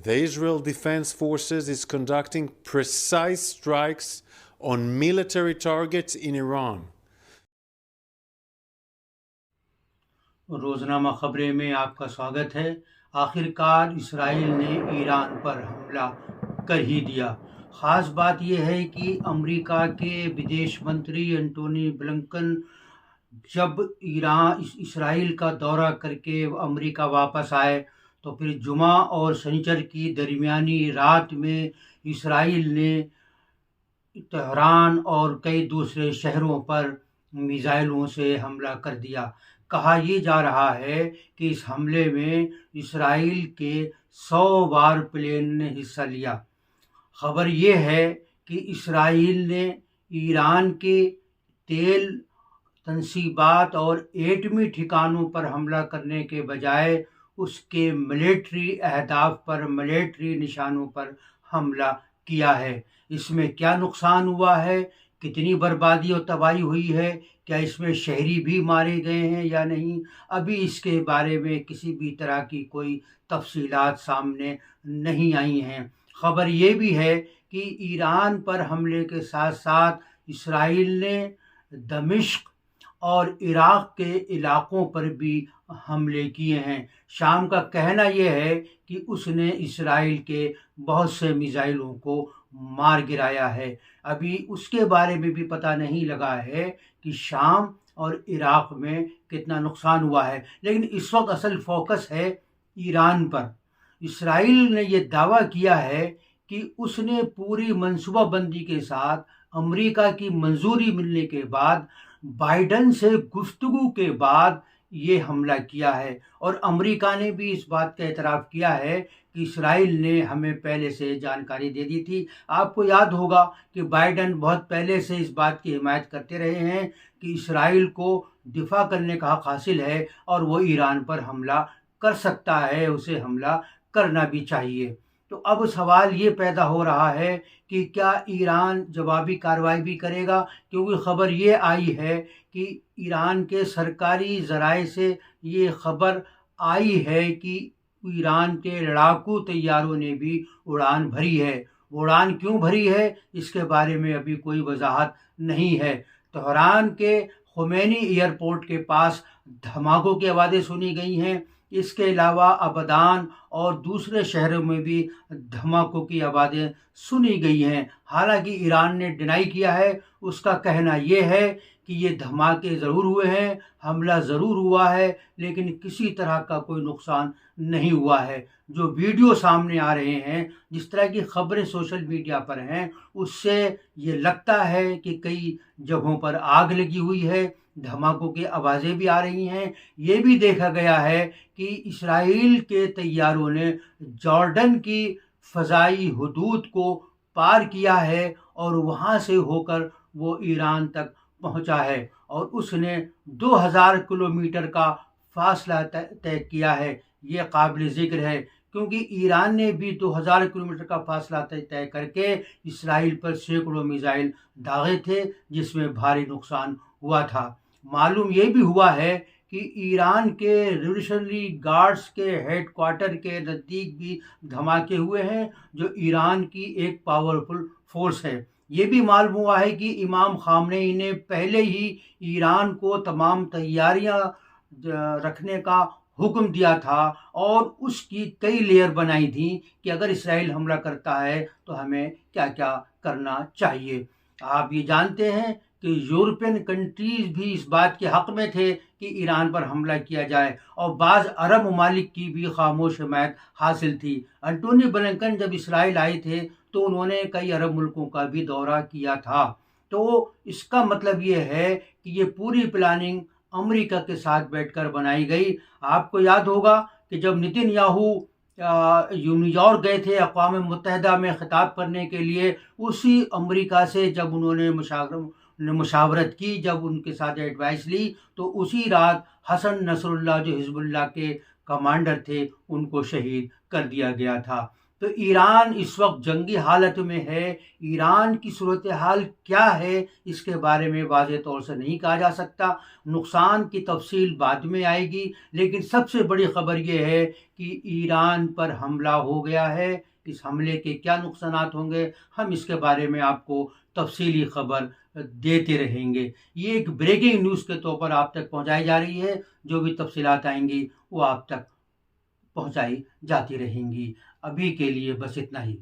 The Israel Defense Forces is conducting precise strikes on military targets in Iran. रोजनामा खबरें में आपका स्वागत है। आखिरकार इसराइल ने ईरान पर हमला कर ही दिया। ख़ास बात यह है कि अमेरिका के विदेश मंत्री एंटोनी ब्लिंकन जब इसराइल का दौरा करके अमेरिका वापस आए तो फिर जुमा और शनिचर की दरमियानी रात में इसराइल ने तेहरान और कई दूसरे शहरों पर मिसाइलों से हमला कर दिया। कहा यह जा रहा है कि इस हमले में इसराइल के 100 वार प्लेन ने हिस्सा लिया। खबर यह है कि इसराइल ने ईरान के तेल तंसीबात और एटमी ठिकानों पर हमला करने के बजाय उसके मिलिट्री अहदाफ पर, मिलिट्री निशानों पर हमला किया है। इसमें क्या नुकसान हुआ है, कितनी बर्बादी और तबाही हुई है, क्या इसमें शहरी भी मारे गए हैं या नहीं, अभी इसके बारे में किसी भी तरह की कोई तफसीलात सामने नहीं आई हैं। खबर ये भी है कि ईरान पर हमले के साथ साथ इसराइल ने दमिश्क और इराक़ के इलाक़ों पर भी हमले किए हैं। शाम का कहना यह है कि उसने इसराइल के बहुत से मिसाइलों को मार गिराया है। अभी उसके बारे में भी पता नहीं लगा है कि शाम और इराक़ में कितना नुकसान हुआ है, लेकिन इस वक्त असल फोकस है ईरान पर। इसराइल ने यह दावा किया है कि उसने पूरी मनसूबाबंदी के साथ अमेरिका की मंजूरी मिलने के बाद, बाइडन से गुफ्तगू के बाद ये हमला किया है, और अमेरिका ने भी इस बात का एतराफ़ किया है कि इसराइल ने हमें पहले से जानकारी दे दी थी। आपको याद होगा कि बाइडन बहुत पहले से इस बात की हिमायत करते रहे हैं कि इसराइल को दिफा करने का हक हासिल है और वो ईरान पर हमला कर सकता है, उसे हमला करना भी चाहिए। तो अब सवाल ये पैदा हो रहा है कि क्या ईरान जवाबी कार्रवाई भी करेगा, क्योंकि ख़बर ये आई है कि ईरान के सरकारी ज़राए से ये ख़बर आई है कि ईरान के लड़ाकू तैयारों ने भी उड़ान भरी है। उड़ान क्यों भरी है, इसके बारे में अभी कोई वजाहत नहीं है। तेहरान के खुमैनी एयरपोर्ट के पास धमाकों की आवाज़ें सुनी गई हैं। इसके अलावा अबदान और दूसरे शहरों में भी धमाकों की आवाज़ें सुनी गई हैं। हालांकि ईरान ने डिनाई किया है। उसका कहना यह है कि ये धमाके ज़रूर हुए हैं, हमला ज़रूर हुआ है, लेकिन किसी तरह का कोई नुकसान नहीं हुआ है। जो वीडियो सामने आ रहे हैं, जिस तरह की खबरें सोशल मीडिया पर हैं, उससे ये लगता है कि कई जगहों पर आग लगी हुई है, धमाकों की आवाज़ें भी आ रही हैं। ये भी देखा गया है कि इसराइल के तैयारों ने जॉर्डन की फ़ज़ाई हदूद को पार किया है और वहाँ से होकर वो ईरान तक पहुँचा है, और उसने 2000 किलोमीटर का फासला तय किया है। ये काबिल ज़िक्र है, क्योंकि ईरान ने भी 2000 किलोमीटर का फासला तय करके इसराइल पर सैकड़ों मिसाइल दागे थे, जिसमें भारी नुकसान हुआ था। मालूम ये भी हुआ है कि ईरान के रिवोल्यूशनरी गार्ड्स के हेडक्वार्टर के नज़दीक भी धमाके हुए हैं, जो ईरान की एक पावरफुल फोर्स है। ये भी मालूम हुआ है कि इमाम खामनेई ने पहले ही ईरान को तमाम तैयारियां रखने का हुक्म दिया था और उसकी कई लेयर बनाई थी कि अगर इसराइल हमला करता है तो हमें क्या क्या करना चाहिए। आप ये जानते हैं कि यूरोपियन कंट्रीज़ भी इस बात के हक़ में थे कि ईरान पर हमला किया जाए, और बाज़ अरब ममालिक की भी खामोश हिमायत हासिल थी। एंटोनी ब्लिंकन जब इसराइल आए थे तो उन्होंने कई अरब मुल्कों का भी दौरा किया था। तो इसका मतलब ये है कि ये पूरी प्लानिंग अमेरिका के साथ बैठकर बनाई गई। आपको याद होगा कि जब नेतन्याहू न्यूयॉर्क गए थे अक़वाम मुत्तहिदा में ख़िताब करने के लिए, उसी अमेरिका से जब उन्होंने मुशावरत की, जब उनके साथ एडवाइस ली, तो उसी रात हसन नसरुल्लाह जो हिज़्बुल्लाह के कमांडर थे, उनको शहीद कर दिया गया था। तो ईरान इस वक्त जंगी हालत में है। ईरान की सूरत हाल क्या है इसके बारे में वाज़ेह तौर से नहीं कहा जा सकता। नुकसान की तफसील बाद में आएगी, लेकिन सबसे बड़ी खबर यह है कि ईरान पर हमला हो गया है। इस हमले के क्या नुकसानात होंगे, हम इसके बारे में आपको तफसीली खबर देते रहेंगे। ये एक ब्रेकिंग न्यूज़ के तौर पर आप तक पहुंचाई जा रही है। जो भी तफसीलात आएंगी वो आप तक पहुंचाई जाती रहेंगी। अभी के लिए बस इतना ही।